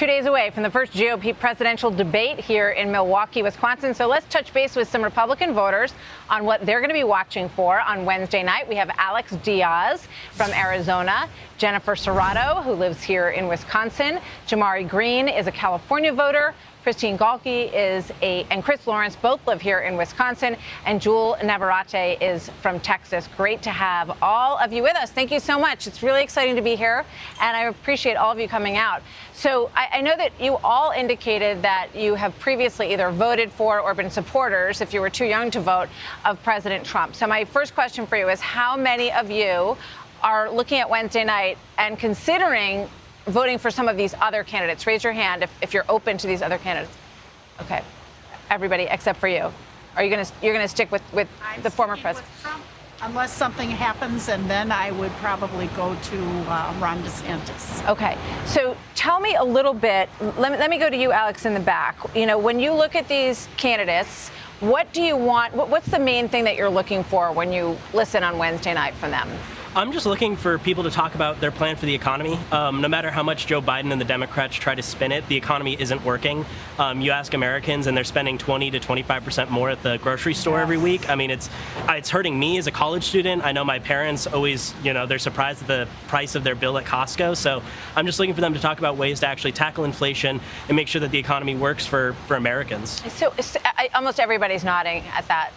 2 days away from the first GOP presidential debate here in Milwaukee, Wisconsin. So let's touch base with some Republican voters on what they're going to be watching for on Wednesday night. We have Alex Diaz from Arizona, Jennifer Serrato, who lives here in Wisconsin. Jamari Green is a California voter. Christine Galke and Chris Lawrence both live here in Wisconsin, and Jewel Navarrete is from Texas. Great to have all of you with us. Thank you so much. It's really exciting to be here, and I appreciate all of you coming out. So I know that you all indicated that you have previously either voted for or been supporters, if you were too young to vote, of President Trump. So my first question for you is, how many of you are looking at Wednesday night and considering voting for some of these other candidates? Raise your hand if you're open to these other candidates. Okay, everybody except for you. Are you you're gonna stick with the former president? Unless something happens, and then I would probably go to Ron DeSantis. Okay, so tell me a little bit. Let me go to you, Alex, in the back. You know, when you look at these candidates, what do you want? What's the main thing that you're looking for when you listen on Wednesday night from them? I'm just looking for people to talk about their plan for the economy. No matter how much Joe Biden and the Democrats try to spin it, the economy isn't working. You ask Americans, and they're spending 20 to 25% more at the grocery store every week. I mean, it's hurting me as a college student. I know my parents always, they're surprised at the price of their bill at Costco. So I'm just looking for them to talk about ways to actually tackle inflation and make sure that the economy works for Americans. So almost everybody's nodding at that.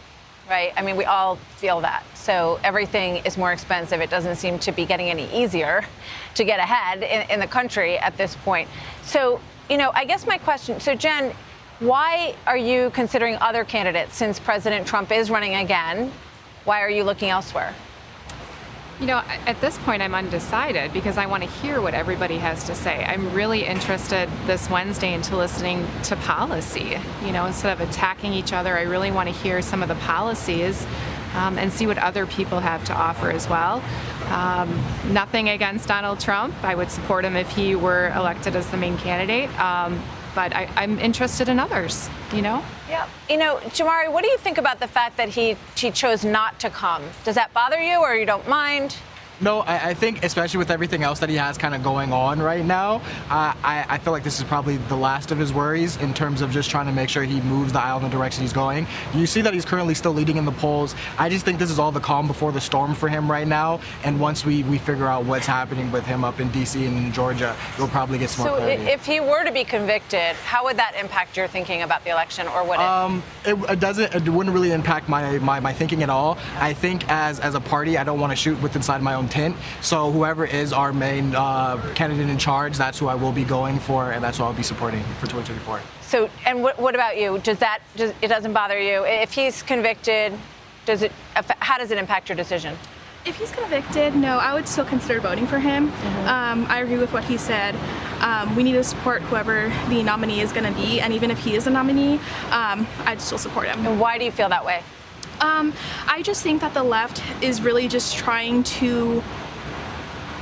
Right? I mean, we all feel that. So everything is more expensive. It doesn't seem to be getting any easier to get ahead in the country at this point. So, I guess my question, so Jen, why are you considering other candidates since President Trump is running again? Why are you looking elsewhere? At this point, I'm undecided because I want to hear what everybody has to say. I'm really interested this Wednesday into listening to policy. Instead of attacking each other, I really want to hear some of the policies and see what other people have to offer as well. Nothing against Donald Trump. I would support him if he were elected as the main candidate. But I'm interested in others, Yeah. Jamari, what do you think about the fact that he chose not to come? Does that bother you, or you don't mind? No, I think especially with everything else that he has kind of going on right now, I feel like this is probably the last of his worries in terms of just trying to make sure he moves the aisle in the direction he's going. You see that he's currently still leading in the polls. I just think this is all the calm before the storm for him right now. And once we figure out what's happening with him up in D.C. and in Georgia, you'll probably get some more clarity. So if he were to be convicted, how would that impact your thinking about the election, or would it? It wouldn't really impact my thinking at all. I think as a party, I don't want to shoot with inside my own tent. So whoever is our main candidate in charge, that's who I will be going for, and that's who I'll be supporting for 2024. So, and what about you? It doesn't bother you if he's convicted? How does it impact your decision? If he's convicted, no, I would still consider voting for him. Mm-hmm. I agree with what he said. We need to support whoever the nominee is going to be, and even if he is a nominee, I'd still support him. And why do you feel that way? I just think that the left is really just trying to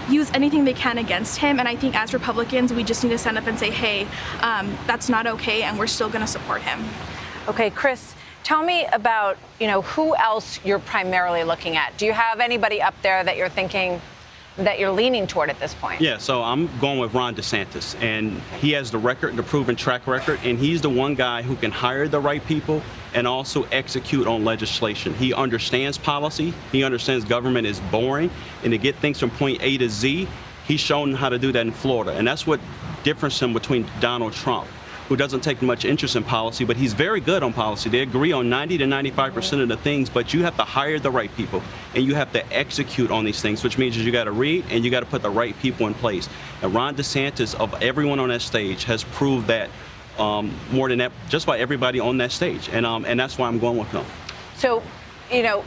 use anything they can against him, and I think as Republicans, we just need to stand up and say, hey, that's not okay, and we're still going to support him. Okay, Chris, tell me about, who else you're primarily looking at. Do you have anybody up there that you're thinking that you're leaning toward at this point? Yeah, so I'm going with Ron DeSantis, and he has the proven track record, and he's the one guy who can hire the right people and also execute on legislation. He understands policy, he understands government is boring, and to get things from point A to Z, he's shown how to do that in Florida, and that's what differentiates him between Donald Trump, who doesn't take much interest in policy, but he's very good on policy. They agree on 90 to 95% of the things, but you have to hire the right people, and you have to execute on these things, which means you got to read and you got to put the right people in place. And Ron DeSantis, of everyone on that stage, has proved that more than that, just by everybody on that stage, and that's why I'm going with him. So, and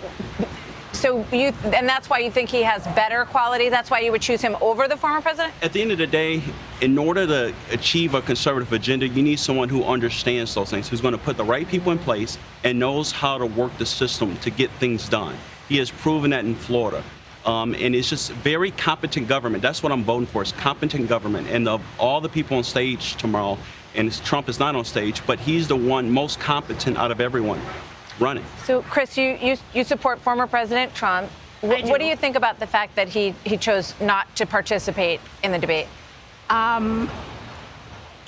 that's why you think he has better quality? That's why you would choose him over the former president? At the end of the day, in order to achieve a conservative agenda, you need someone who understands those things, who's going to put the right people in place and knows how to work the system to get things done. He has proven that in Florida. And it's just very competent government. That's what I'm voting for, is competent government. And of all the people on stage tomorrow, and Trump is not on stage, but he's the one most competent out of everyone running. So, Chris, you support former President Trump. What do you think about the fact that he chose not to participate in the debate?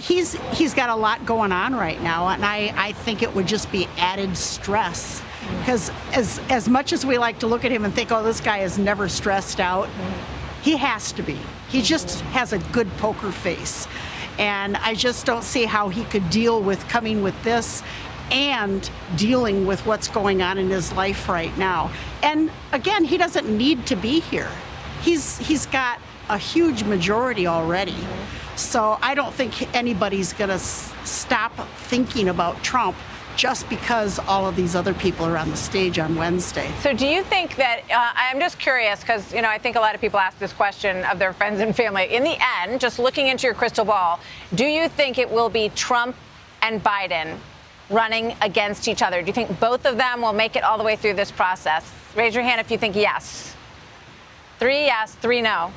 he's got a lot going on right now, and I think it would just be added stress. Because as much as we like to look at him and think, oh, this guy is never stressed out, he has to be. He just has a good poker face. And I just don't see how he could deal with coming with this and dealing with what's going on in his life right now. And again, he doesn't need to be here. He's got a huge majority already. So I don't think anybody's going to stop thinking about Trump just because all of these other people are on the stage on Wednesday. So do you think that, I'm just curious, because, I think a lot of people ask this question of their friends and family. In the end, just looking into your crystal ball, do you think it will be Trump and Biden running against each other? Do you think both of them will make it all the way through this process? Raise your hand if you think yes. 3 yes, 3 no.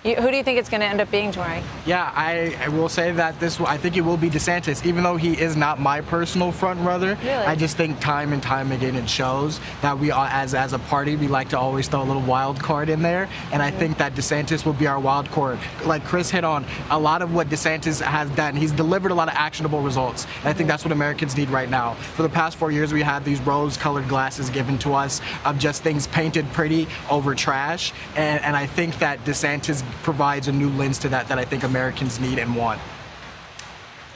Who do you think it's going to end up being, Tori? Yeah, I will say that I think it will be DeSantis, even though he is not my personal front runner. Really? I just think time and time again it shows that we, as a party, we like to always throw a little wild card in there. And I think that DeSantis will be our wild card. Like Chris hit on, a lot of what DeSantis has done, he's delivered a lot of actionable results. And I think that's what Americans need right now. For the past 4 years, we had these rose-colored glasses given to us of just things painted pretty over trash. And I think that DeSantis provides a new lens to that I think Americans need and want.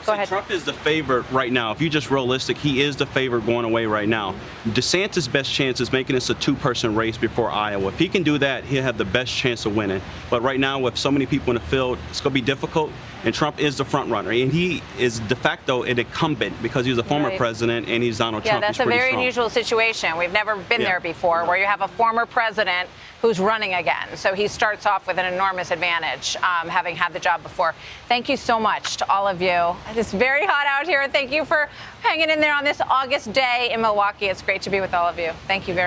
Go ahead. Trump is the favorite right now. If you're just realistic, he is the favorite going away right now. DeSantis' best chance is making this a two-person race before Iowa. If he can do that, he'll have the best chance of winning. But right now, with so many people in the field, it's going to be difficult. And Trump is the front runner. And he is de facto an incumbent because he's a former president and he's Donald Trump. Yeah, that's a very unusual situation. We've never been there before, where you have a former president who's running again. So he starts off with an enormous advantage, having had the job before. Thank you so much to all of you. It's very hot out here. Thank you for hanging in there on this August day in Milwaukee. It's great to be with all of you. Thank you very much.